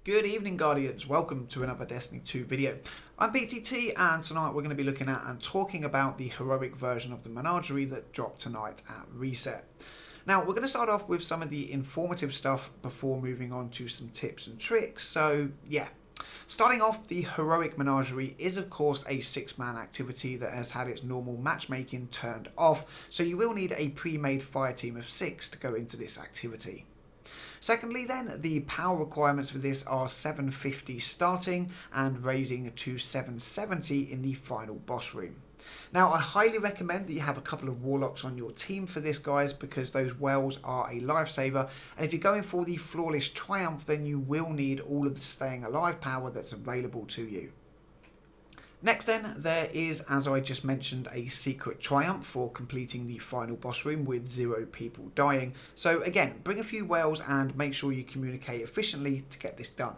Good evening, Guardians. Welcome to another Destiny 2 video. I'm PTT, and tonight we're going to be looking at and talking about the heroic version of the Menagerie that dropped tonight at reset. Now, we're going to start off with some of the informative stuff before moving on to some tips and tricks. So, yeah. Starting off, the heroic Menagerie is of course a 6-man activity that has had its normal matchmaking turned off, so you will need a pre-made fire team of 6 to go into this activity. Secondly then, the power requirements for this are 750 starting and raising to 770 in the final boss room. Now, I highly recommend that you have a couple of warlocks on your team for this, guys, because those wells are a lifesaver, and if you're going for the flawless triumph, then you will need all of the staying alive power that's available to you. Next then, there is, as I just mentioned, a secret triumph for completing the final boss room with 0 people dying. So again, bring a few whales and make sure you communicate efficiently to get this done.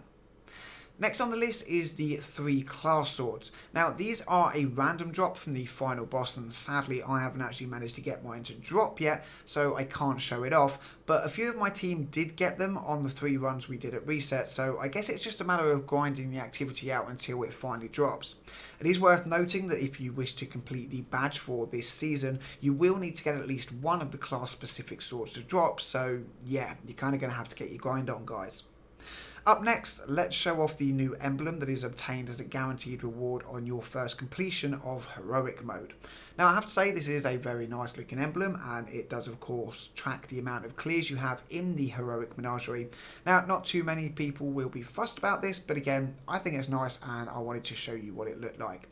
Next on the list is the 3 class swords. Now, these are a random drop from the final boss, and sadly I haven't actually managed to get mine to drop yet, so I can't show it off, but a few of my team did get them on the 3 runs we did at reset, so I guess it's just a matter of grinding the activity out until it finally drops. It is worth noting that if you wish to complete the badge for this season, you will need to get at least one of the class specific swords to drop, so yeah, you're kind of going to have to get your grind on, guys. Up next, let's show off the new emblem that is obtained as a guaranteed reward on your first completion of heroic mode. Now, I have to say this is a very nice looking emblem, and it does of course track the amount of clears you have in the heroic menagerie. Now, not too many people will be fussed about this, but again, I think it's nice and I wanted to show you what it looked like.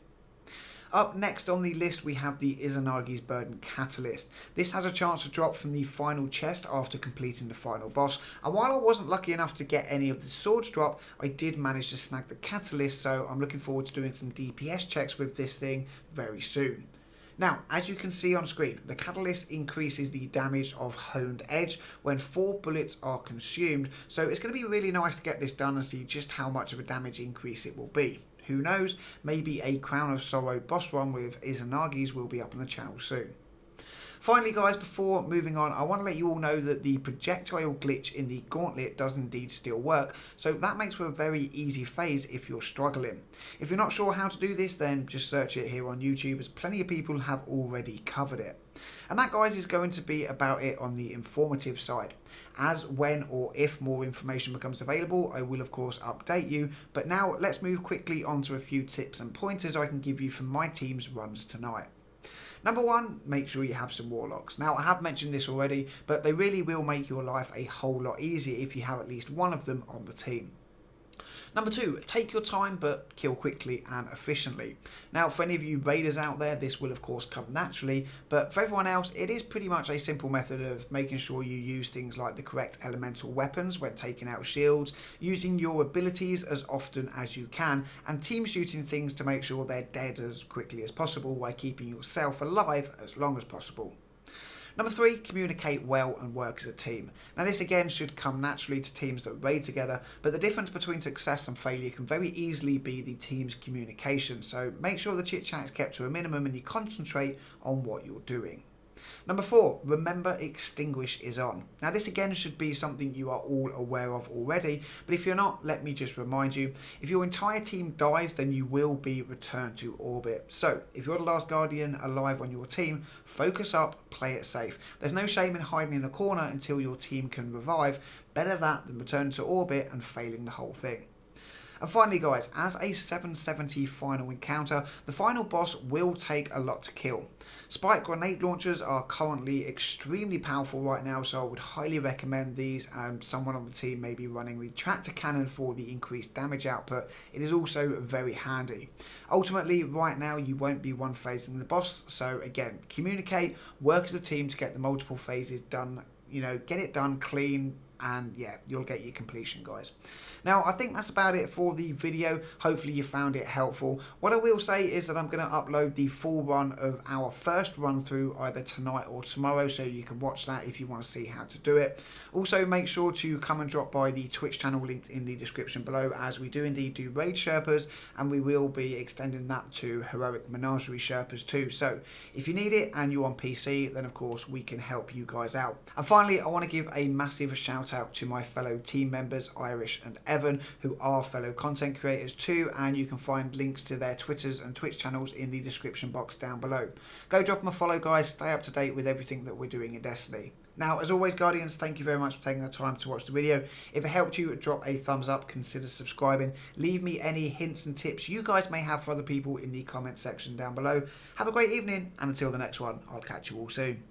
Up next on the list, we have the Izanagi's Burden Catalyst. This has a chance to drop from the final chest after completing the final boss, and while I wasn't lucky enough to get any of the swords drop, I did manage to snag the Catalyst, so I'm looking forward to doing some DPS checks with this thing very soon. Now, as you can see on screen, the Catalyst increases the damage of Honed Edge when 4 bullets are consumed, so it's going to be really nice to get this done and see just how much of a damage increase it will be. Who knows, maybe a Crown of Sorrow boss run with Izanagi's will be up on the channel soon. Finally, guys, before moving on, I want to let you all know that the projectile glitch in the gauntlet does indeed still work, so that makes for a very easy phase if you're struggling. If you're not sure how to do this, then just search it here on YouTube, as plenty of people have already covered it. And that, guys, is going to be about it on the informative side. As, when, or if more information becomes available, I will of course update you, but now let's move quickly on to a few tips and pointers I can give you from my team's runs tonight. Number 1, make sure you have some warlocks. Now, I have mentioned this already, but they really will make your life a whole lot easier if you have at least one of them on the team. Number 2, take your time but kill quickly and efficiently. Now, for any of you raiders out there, this will of course come naturally, but for everyone else, it is pretty much a simple method of making sure you use things like the correct elemental weapons when taking out shields, using your abilities as often as you can, and team shooting things to make sure they're dead as quickly as possible while keeping yourself alive as long as possible. Number 3, communicate well and work as a team. Now, this again should come naturally to teams that raid together, but the difference between success and failure can very easily be the team's communication, so make sure the chit chat is kept to a minimum and you concentrate on what you're doing. Number 4, remember extinguish is on. Now, this again should be something you are all aware of already, but if you're not, let me just remind you, if your entire team dies, then you will be returned to orbit. So if you're the last Guardian alive on your team, focus up, play it safe. There's no shame in hiding in a corner until your team can revive. Better that than return to orbit and failing the whole thing. And finally, guys, as a 770 final encounter, the final boss will take a lot to kill. Spike grenade launchers are currently extremely powerful right now, so I would highly recommend these. Someone on the team may be running the tractor cannon for the increased damage output. It is also very handy. Ultimately, right now, you won't be one phasing the boss, so again, communicate, work as a team to get the multiple phases done, get it done clean, and yeah, you'll get your completion, guys. Now, I think that's about it for the video. Hopefully you found it helpful. What I will say is that I'm going to upload the full run of our first run through either tonight or tomorrow, so you can watch that if you want to see how to do it. Also, make sure to come and drop by the Twitch channel linked in the description below, as we do indeed do Raid Sherpas, and we will be extending that to Heroic Menagerie Sherpas too. So if you need it and you're on PC, then of course we can help you guys out. And finally, I want to give a massive shout shout out to my fellow team members, Irish and Evan, who are fellow content creators too, and you can find links to their Twitters and Twitch channels in the description box down below. Go drop them a follow, guys. Stay up to date with everything that we're doing in Destiny. Now, as always, Guardians, thank you very much for taking the time to watch the video. If it helped you, drop a thumbs up, consider subscribing. Leave me any hints and tips you guys may have for other people in the comment section down below. Have a great evening, and until the next one, I'll catch you all soon.